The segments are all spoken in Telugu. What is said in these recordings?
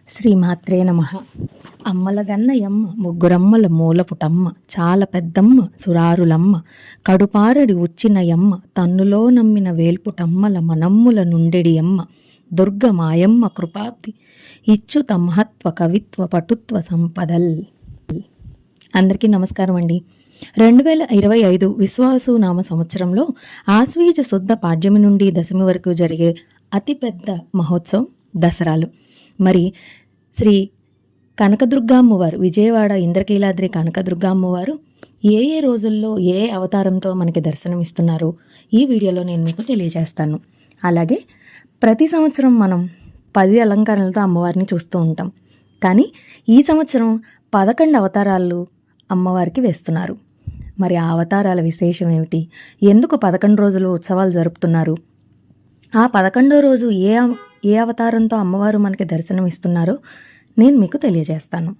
శ్రీమాత్రే నమః. అమ్మలగన్నయమ్మ ముగ్గురమ్మల మూలపుటమ్మ చాలా పెద్దమ్మ సురారులమ్మ కడుపారడి ఉచ్చినయమ్మ తన్నులో నమ్మిన వేల్పుటమ్మల మనమ్ముల నుండెడియమ్మ దుర్గ మాయమ్మ కృపాబ్ది ఇచ్చుత మహత్వ కవిత్వ పటుత్వ సంపదల్. అందరికీ నమస్కారం అండి. 2025 విశ్వాసునామ సంవత్సరంలో ఆశ్వీజ శుద్ధ పాడ్యమి నుండి దశమి వరకు జరిగే అతిపెద్ద మహోత్సవం దసరాలు. మరి శ్రీ కనకదుర్గమ్మవారు, విజయవాడ ఇంద్రకీలాద్రి కనకదుర్గమ్మవారు ఏ ఏ రోజుల్లో ఏ అవతారంతో మనకి దర్శనమిస్తున్నారో ఈ వీడియోలో నేను మీకు తెలియజేస్తాను. అలాగే ప్రతి సంవత్సరం మనం 10 అలంకరణలతో అమ్మవారిని చూస్తూ ఉంటాం. కానీ ఈ సంవత్సరం 11 అవతారాలు అమ్మవారికి వేస్తున్నారు. మరి ఆ అవతారాల విశేషం ఏమిటి? ఎందుకు 11 రోజులు ఉత్సవాలు జరుపుతున్నారు? ఆ 11వ రోజు ఏ అవతారంతో అమ్మవారు మనకి దర్శనం ఇస్తున్నారో నేను మీకు తెలియజేస్తాను.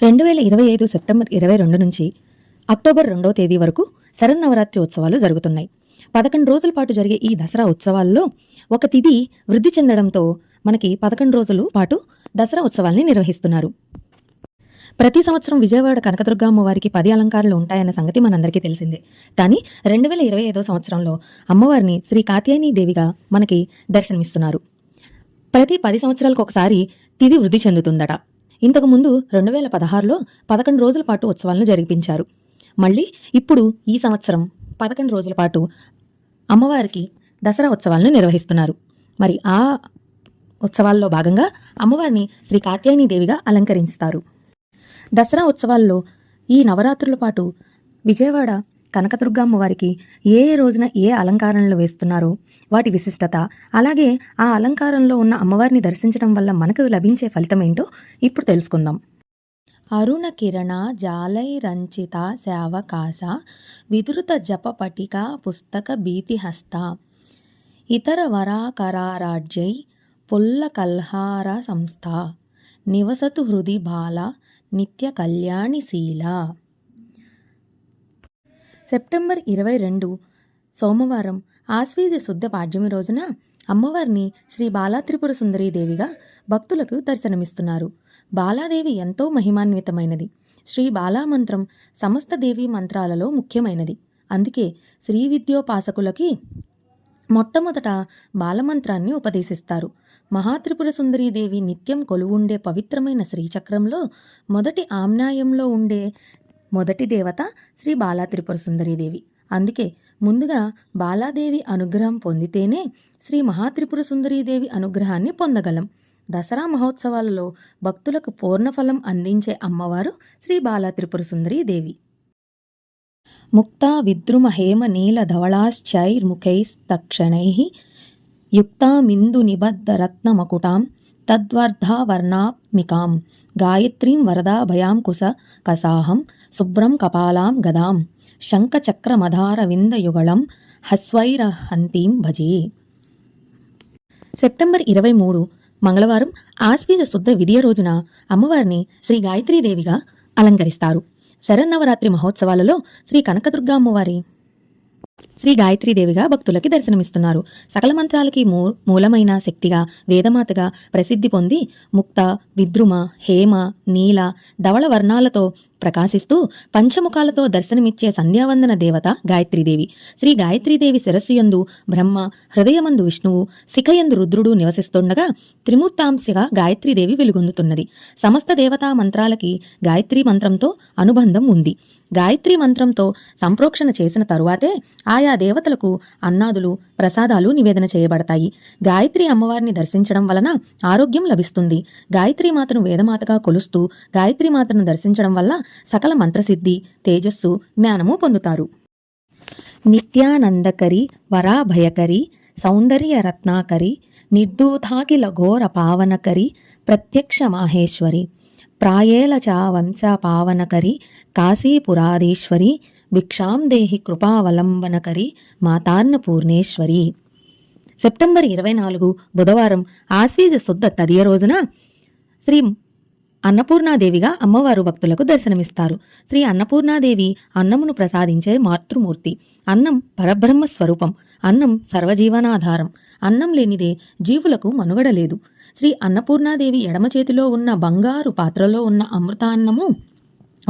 2025 సెప్టెంబర్ 22 నుంచి అక్టోబర్ 2వ తేదీ వరకు శరన్నవరాత్రి ఉత్సవాలు జరుగుతున్నాయి. 11 రోజుల పాటు జరిగే ఈ దసరా ఉత్సవాల్లో ఒక తిథి వృద్ధి చెందడంతో మనకి 11 రోజుల పాటు దసరా ఉత్సవాల్ని నిర్వహిస్తున్నారు. ప్రతి సంవత్సరం విజయవాడ కనకదుర్గమ్మ వారికి 10 అలంకారాలు ఉంటాయన్న సంగతి మనందరికీ తెలిసిందే. కానీ 2025 సంవత్సరంలో అమ్మవారిని శ్రీ కాత్యాయని దేవిగా మనకి దర్శనమిస్తున్నారు. ప్రతి 10 సంవత్సరాలకు ఒకసారి తిథి వృద్ధి చెందుతుందట. ఇంతకుముందు 2016లో 11 రోజుల పాటు ఉత్సవాలను జరిపించారు. మళ్ళీ ఇప్పుడు ఈ సంవత్సరం 11 రోజుల పాటు అమ్మవారికి దసరా ఉత్సవాలను నిర్వహిస్తున్నారు. మరి ఆ ఉత్సవాల్లో భాగంగా అమ్మవారిని శ్రీ కాత్యాయని దేవిగా అలంకరిస్తారు. దసరా ఉత్సవాల్లో ఈ నవరాత్రుల పాటు విజయవాడ కనకదుర్గమ్మ వారికి ఏ రోజున ఏ అలంకారాలను వేస్తున్నారో వాటి విశిష్టత, అలాగే ఆ అలంకారంలో ఉన్న అమ్మవారిని దర్శించడం వల్ల మనకు లభించే ఫలితం ఏంటో ఇప్పుడు తెలుసుకుందాం. అరుణ కిరణ జాలైరంచిత శావకాశ విధృత జపపటిక పుస్తక భీతిహస్త ఇతర వరాకరారాజ్యై పుల్ల కల్హార సంస్థ నివసతు హృది బాల నిత్య కళ్యాణిశీల. సెప్టెంబర్ 22 సోమవారం ఆశ్వీజ శుద్ధ పాడ్యమి రోజున అమ్మవారిని శ్రీ బాలాత్రిపుర సుందరీదేవిగా భక్తులకు దర్శనమిస్తున్నారు. బాలాదేవి ఎంతో మహిమాన్వితమైనది. శ్రీ బాలామంత్రం సమస్త దేవీ మంత్రాలలో ముఖ్యమైనది. అందుకే శ్రీ విద్యోపాసకులకి మొట్టమొదట బాలమంత్రాన్ని ఉపదేశిస్తారు. మహాత్రిపుర సుందరీదేవి నిత్యం కొలువుండే పవిత్రమైన శ్రీచక్రంలో మొదటి ఆమ్నాయంలో ఉండే మొదటి దేవత శ్రీ బాలాత్రిపుర సుందరీదేవి. అందుకే ముందుగా బాలాదేవి అనుగ్రహం పొందితేనే శ్రీ మహాత్రిపుర సుందరీదేవి అనుగ్రహాన్ని పొందగలం. దసరా మహోత్సవాలలో భక్తులకు పూర్ణఫలం అందించే అమ్మవారు శ్రీ బాలాత్రిపుర సుందరీదేవి. ముక్తా విద్రుమ హేమ నీల ధవళాశ్చైర్ముఖైస్తక్షణైః యుక్తామిందు నిబద్ధ రత్నమకుటాం తద్వర్ధావర్ణాత్మికాం గాయత్రీం వరదాభయాం కుశ కసాహం శుభ్రం కపాలాం గదాం శంఖచక్రమధారవిందయుగళం హస్వైరహంతీం భజే. సెప్టెంబర్ 23 మంగళవారం ఆశ్వీజ శుద్ధ విదియ రోజున అమ్మవారిని శ్రీ గాయత్రీదేవిగా అలంకరిస్తారు. శరన్నవరాత్రి మహోత్సవాలలో శ్రీ కనకదుర్గమ్మవారి శ్రీ గాయత్రీదేవిగా భక్తులకి దర్శనమిస్తున్నారు. సకల మంత్రాలకి మూలమైన శక్తిగా, వేదమాతగా ప్రసిద్ధి పొంది ముక్త, విద్రుమ, హేమ, నీల, ధవళ వర్ణాలతో ప్రకాశిస్తూ పంచముఖాలతో దర్శనమిచ్చే సంధ్యావందన దేవత గాయత్రీదేవి. శ్రీ గాయత్రీదేవి శిరస్సుయందు బ్రహ్మ, హృదయమందు విష్ణువు, శిఖయందు రుద్రుడు నివసిస్తుండగా త్రిమూర్తాంశగా గాయత్రీదేవి వెలుగొందుతున్నది. సమస్త దేవతా మంత్రాలకి గాయత్రీ మంత్రంతో అనుబంధం ఉంది. గాయత్రీ మంత్రంతో సంప్రోక్షణ చేసిన తరువాతే ఆయా దేవతలకు అన్నాదులు, ప్రసాదాలు నివేదన చేయబడతాయి. గాయత్రి అమ్మవారిని దర్శించడం వలన ఆరోగ్యం లభిస్తుంది. గాయత్రీ మాతను వేదమాతగా కొలుస్తూ గాయత్రీ మాతను దర్శించడం వల్ల సకల మంత్రసిద్ధి, తేజస్సు, జ్ఞానము పొందుతారు. నిత్యానందకరి, వరాభయకరి, సౌందర్య రత్నాకరి, నిర్దూతాకిల ఘోర పావనకరి, ప్రత్యక్ష మాహేశ్వరి, ప్రాయేల చ వంశ పావనకరి, కాశీపురాధీశ్వరి, భిక్షాం దేహి కృపావలంబనకరి, మాతాన్నపూర్ణేశ్వరి. సెప్టెంబర్ 24 బుధవారం ఆశ్వీజ శుద్ధ తదియ రోజున శ్రీ అన్నపూర్ణాదేవిగా అమ్మవారు భక్తులకు దర్శనమిస్తారు. శ్రీ అన్నపూర్ణాదేవి అన్నమును ప్రసాదించే మాతృమూర్తి. అన్నం పరబ్రహ్మ స్వరూపం. అన్నం సర్వజీవనాధారం. అన్నం లేనిదే జీవులకు మనుగడ లేదు. శ్రీ అన్నపూర్ణాదేవి ఎడమ చేతిలో ఉన్న బంగారు పాత్రలో ఉన్న అమృతాన్నము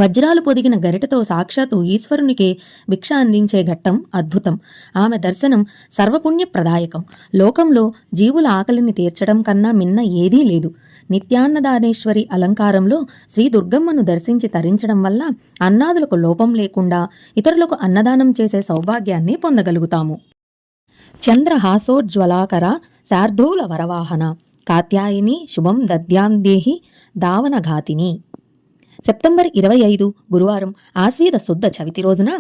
వజ్రాలు పొదిగిన గరిటతో సాక్షాత్తు ఈశ్వరునికే భిక్ష అందించే ఘట్టం అద్భుతం. ఆమె దర్శనం సర్వపుణ్యప్రదాయకం. లోకంలో జీవుల ఆకలిని తీర్చడం కన్నా మిన్న ఏదీ లేదు. నిత్యాన్నదానేశ్వరి అలంకారంలో శ్రీ దుర్గమ్మను దర్శించి తరించడం వల్ల అన్నాదులకు లోపం లేకుండా ఇతరులకు అన్నదానం చేసే సౌభాగ్యాన్ని పొందగలుగుతాము. చంద్రహాసోజ్వలాకర శార్దూల వరవాహన కాత్యాయిని శుభం దద్యాందేహి దావనఘాతిని. సెప్టెంబర్ 25 గురువారం ఆశ్వీజ శుద్ధ చవితి రోజున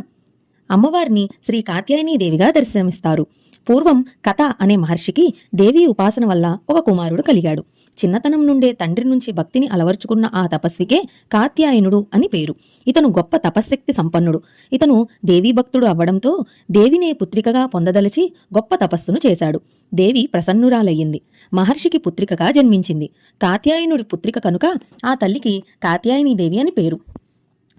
అమ్మవారిని శ్రీ కాత్యాయనీదేవిగా దర్శనమిస్తారు. పూర్వం కథ అనే మహర్షికి దేవీ ఉపాసన వల్ల ఒక కుమారుడు కలిగాడు. చిన్నతనం నుండే తండ్రి నుంచి భక్తిని అలవర్చుకున్న ఆ తపస్వికే కాత్యాయనుడు అని పేరు. ఇతను గొప్ప తపశ్శక్తి సంపన్నుడు. ఇతను దేవీ భక్తుడు అవ్వడంతో దేవినే పుత్రికగా పొందదలిచి గొప్ప తపస్సును చేశాడు. దేవి ప్రసన్నురాలయ్యింది. మహర్షికి పుత్రికగా జన్మించింది. కాత్యాయనుడి పుత్రిక కనుక ఆ తల్లికి కాత్యాయనీదేవి అని పేరు.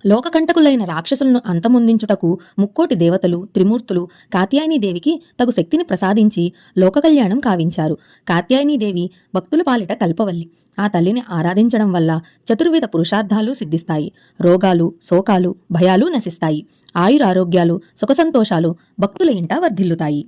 లోకకంటకులైన రాక్షసులను అంతమొందించుటకు ముక్కోటి దేవతలు త్రిమూర్తులు కాత్యాయనీదేవికి తగు శక్తిని ప్రసాదించి లోకకల్యాణం కావించారు. కాత్యాయనీదేవి భక్తుల పాలిట కల్పవల్లి. ఆ తల్లిని ఆరాధించడం వల్ల చతుర్విధ పురుషార్థాలు సిద్ధిస్తాయి. రోగాలు శోకాలు భయాలు నశిస్తాయి. ఆయురారోగ్యాలు సుఖసంతోషాలు భక్తుల ఇంట వర్ధిల్లుతాయి.